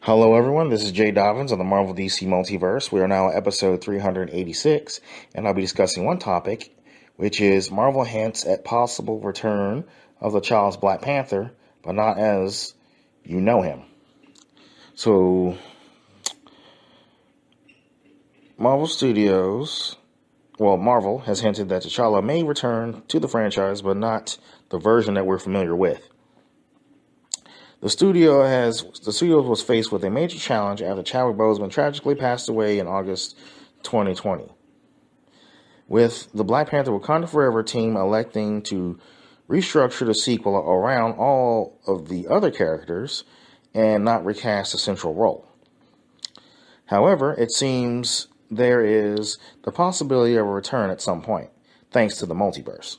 Hello, everyone. This is Jay Dobbins of the Marvel DC Multiverse. We are now at episode 386, and I'll be discussing one topic, which is Marvel hints at possible return of T'Challa's Black Panther, but not as you know him. So, Marvel has hinted that T'Challa may return to the franchise, but not the version that we're familiar with. The studio was faced with a major challenge after Chadwick Boseman tragically passed away in August 2020. With the Black Panther Wakanda Forever team electing to restructure the sequel around all of the other characters and not recast a central role. However, it seems there is the possibility of a return at some point, thanks to the multiverse.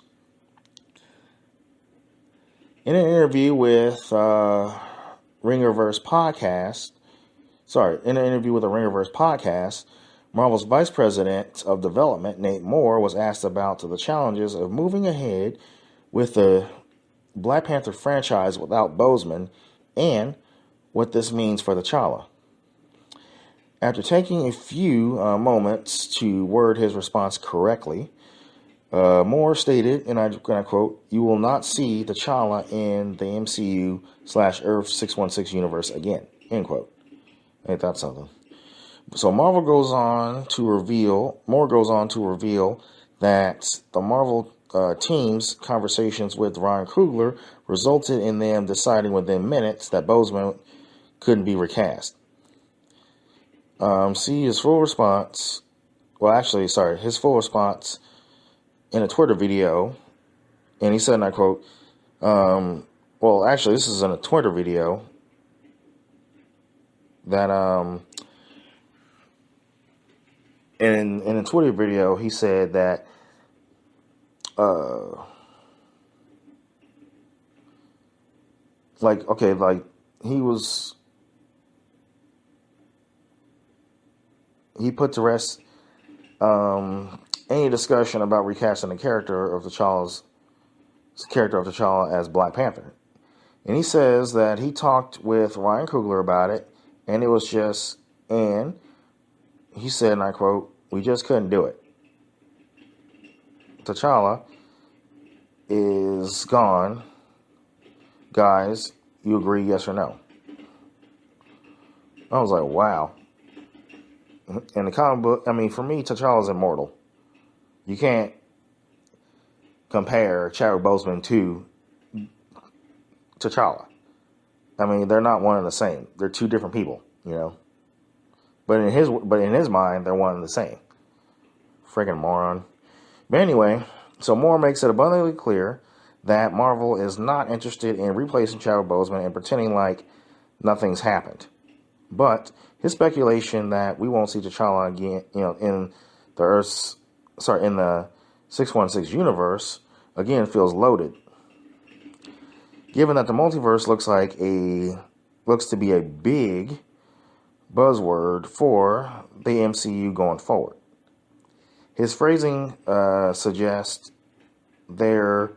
In an interview with Ringerverse podcast, Marvel's Vice President of Development, Nate Moore, was asked about the challenges of moving ahead with the Black Panther franchise without Boseman and what this means for T'Challa. After taking a few moments to word his response correctly, Moore stated, and I'm going to quote, "You will not see T'Challa in the MCU/Earth 616 universe again," end quote. Ain't that something? So Moore goes on to reveal that the Marvel team's conversations with Ryan Coogler resulted in them deciding within minutes that Boseman couldn't be recast. See his full response. His full response in a Twitter video, and he said, and I quote, this is in a Twitter video that, in a Twitter video, he said that, he put to rest, any discussion about recasting the character of T'Challa as Black Panther. And he says that he talked with Ryan Coogler about it, and he said, and I quote, "We just couldn't do it. T'Challa is gone. Guys, you agree, yes or no?" I was like, wow. In the comic book, for me, T'Challa's immortal. You can't compare Chadwick Boseman to T'Challa. They're not one and the same. They're two different people, But in his mind, they're one and the same. Friggin' moron. But anyway, so Moore makes it abundantly clear that Marvel is not interested in replacing Chadwick Boseman and pretending like nothing's happened. But his speculation that we won't see T'Challa again, in the 616 universe, again feels loaded. Given that the multiverse looks to be a big buzzword for the MCU going forward. His phrasing suggests there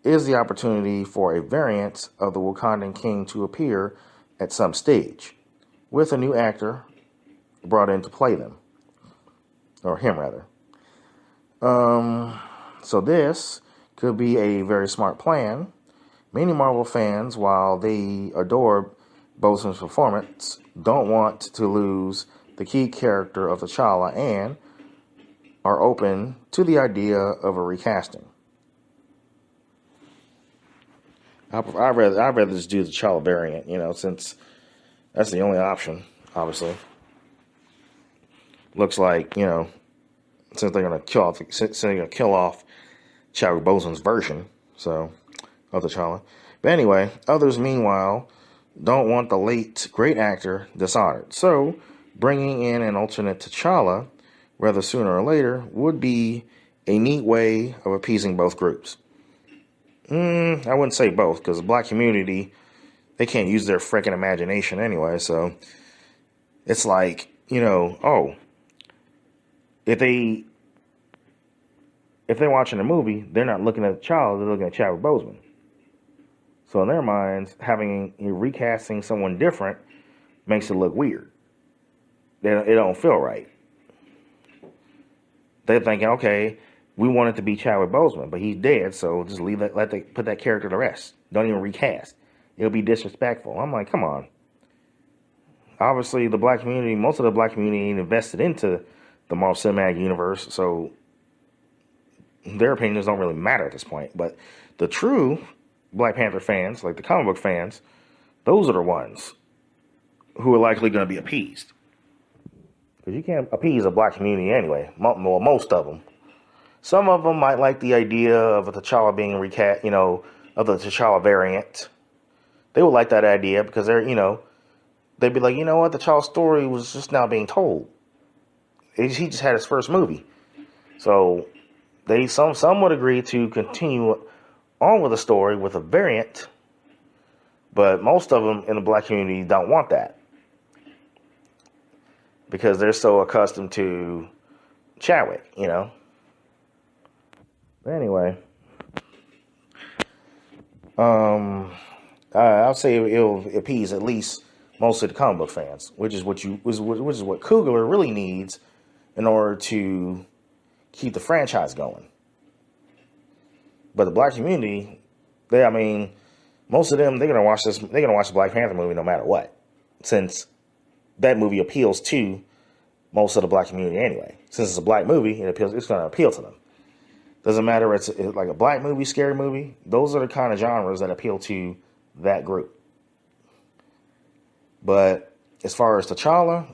is the opportunity for a variant of the Wakandan king to appear at some stage, with a new actor brought in to play them. Or him, rather. So this could be a very smart plan. Many Marvel fans, while they adore Boseman's performance, don't want to lose the key character of T'Challa and are open to the idea of a recasting. I'd rather just do the T'Challa variant, since that's the only option, obviously. Looks like, since they're gonna kill off Chadwick Boseman's version, of T'Challa. But anyway, others meanwhile don't want the late great actor dishonored. So bringing in an alternate T'Challa, whether sooner or later, would be a neat way of appeasing both groups. I wouldn't say both, because the black community, they can't use their freaking imagination anyway. So it's like, if they're watching a movie, they're not looking at T'Challa, they're looking at Chadwick Boseman. So in their minds, recasting someone different makes it look weird. It don't feel right. They're thinking, okay, we want it to be Chadwick Boseman, but he's dead, so just leave that, put that character to rest. Don't even recast. It'll be disrespectful. I'm like, come on. Obviously, the black community, most of the black community ain't invested into the Marvel Cinematic Universe, so their opinions don't really matter at this point. But the true Black Panther fans, like the comic book fans, those are the ones who are likely going to be appeased. Because you can't appease a black community anyway. Well, most of them. Some of them might like the idea of a T'Challa being recast, of the T'Challa variant. They would like that idea because they'd be like, you know what, the T'Challa story was just now being told. He just had his first movie. So some would agree to continue on with the story with a variant, but most of them in the black community don't want that because they're so accustomed to Chadwick, But anyway, I'll say it'll appease at least most of the comic book fans, which is what Coogler really needs in order to keep the franchise going. But the black community, most of them, they're gonna watch the Black Panther movie no matter what, since that movie appeals to most of the black community anyway. Since it's a black movie, it's gonna appeal to them. Doesn't matter if it's like a black movie, scary movie. Those are the kind of genres that appeal to that group. But as far as T'Challa,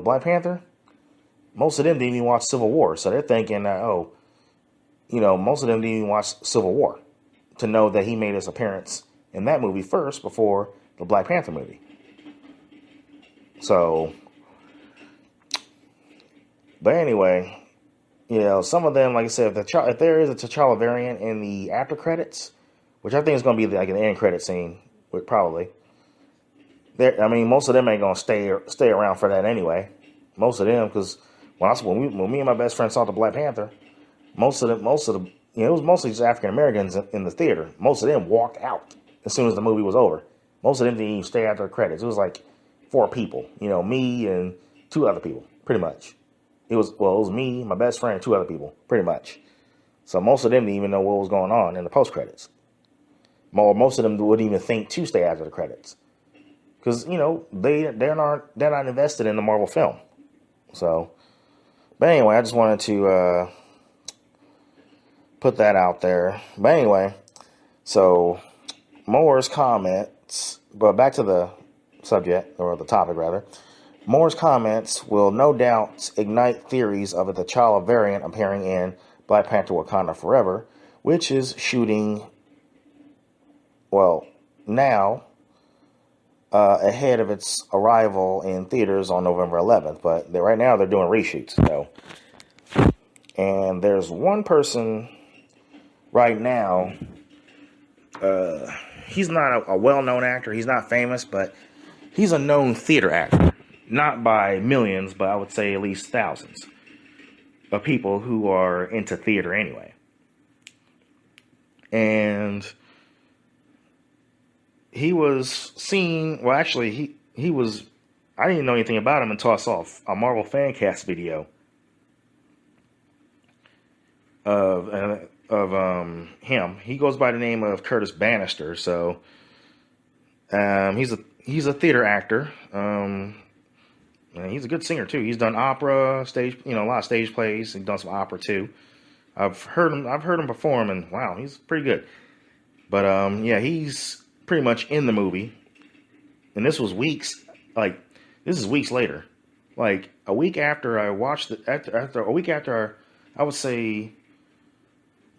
Black Panther, most of them didn't even watch Civil War. So they're thinking that, most of them didn't even watch Civil War to know that he made his appearance in that movie first before the Black Panther movie. So, but anyway, some of them, like I said, if there is a T'Challa variant in the after credits, which I think is going to be like an end credit scene, probably. Most of them ain't going to stay around for that anyway. Most of them, because when me and my best friend saw the Black Panther, most of the it was mostly just African Americans in the theater. Most of them walked out as soon as the movie was over. Most of them didn't even stay after the credits. It was like 4 people, me and 2 other people, pretty much. It was me, my best friend, and 2 other people, pretty much. So most of them didn't even know what was going on in the post credits. Most of them wouldn't even think to stay after the credits, because they're not invested in the Marvel film. So, but anyway, I just wanted to put that out there. But anyway, so Moore's comments, but back to the subject, or the topic rather. Moore's comments will no doubt ignite theories of a T'Challa variant appearing in Black Panther Wakanda Forever, which is shooting, now, ahead of its arrival in theaters on November 11th. But right now they're doing reshoots. So, and there's one person right now, he's not a well-known actor. He's not famous, but he's a known theater actor. Not by millions, but I would say at least thousands of people who are into theater anyway. And he was seen, he was, I didn't know anything about him until I saw a Marvel Fancast video of him. He goes by the name of Curtis Bannister. So he's a theater actor. And he's a good singer too. He's done opera, stage, a lot of stage plays. He's done some opera too. I've heard him perform, and wow, he's pretty good. But he's pretty much in the movie. And this was weeks later. Like a week after I watched I would say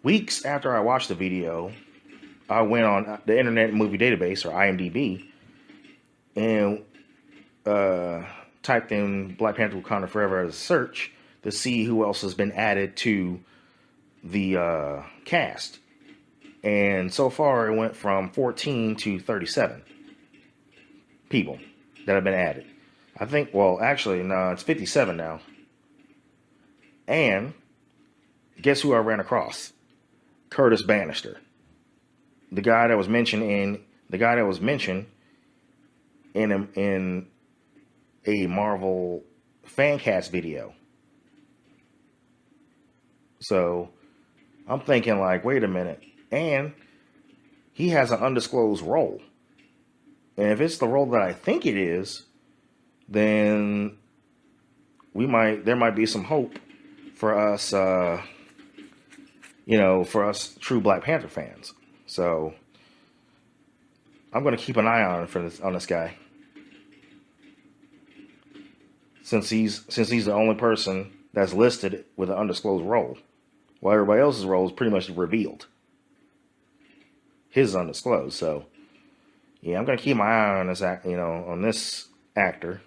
weeks after I watched the video, I went on the Internet Movie Database, or IMDb, and typed in Black Panther Wakanda Forever as a search to see who else has been added to the cast. And so far it went from 14 to 37 people that have been added. I think, it's 57 now. And guess who I ran across? Curtis Bannister. The guy that was mentioned in a Marvel fan cast video. So I'm thinking like, wait a minute. And he has an undisclosed role. And if it's the role that I think it is, then there might be some hope for us, for us true Black Panther fans. So I'm going to keep an eye on this guy, since he's the only person that's listed with an undisclosed role, while everybody else's role is pretty much revealed. His is undisclosed. So yeah, I'm going to keep my eye on this actor,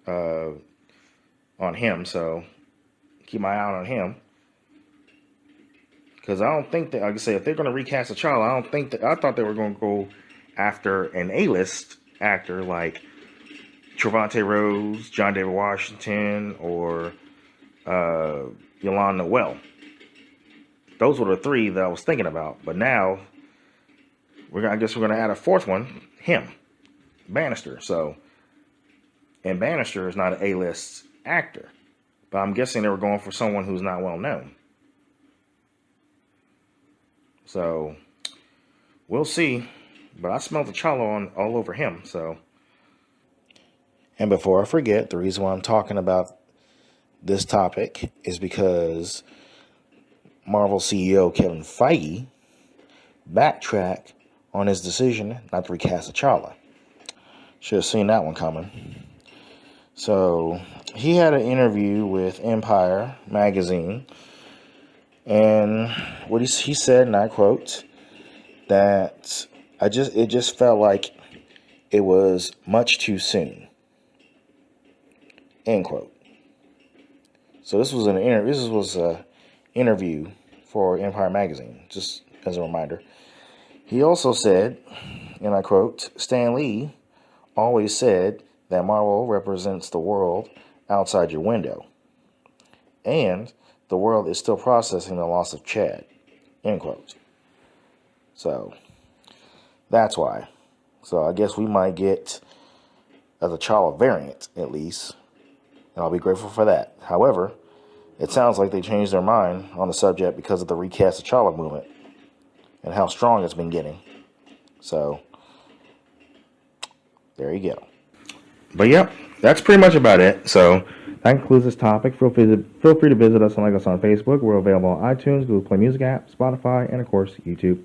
on him. So keep my eye out on him. Because I don't think that, like I say, if they're going to recast T'Challa, I thought they were going to go after an A-list actor like Trevante Rhodes, John David Washington, or Yolanda Noel. Those were the three that I was thinking about. But now, I guess we're going to add a fourth one, him, Bannister. And Bannister is not an A-list actor. But I'm guessing they were going for someone who's not well known. So we'll see. But I smell T'Challa all over him. So. And before I forget, the reason why I'm talking about this topic is because Marvel CEO Kevin Feige backtracked on his decision not to recast T'Challa. Should have seen that one coming. So he had an interview with Empire magazine, and what he said, and I quote, that it just felt like it was much too soon. End quote. So this was an interview for Empire magazine, just as a reminder. He also said, and I quote, Stan Lee always said that Marvel represents the world outside your window, and the world is still processing the loss of Chad. End quote. So that's why. So I guess we might get a T'Challa variant at least, and I'll be grateful for that. However, it sounds like they changed their mind on the subject because of the recast T'Challa movement and how strong it's been getting. So there you go. But yep, that's pretty much about it. So that concludes this topic. Feel free to visit us and like us on Facebook. We're available on iTunes, Google Play Music app, Spotify, and of course YouTube.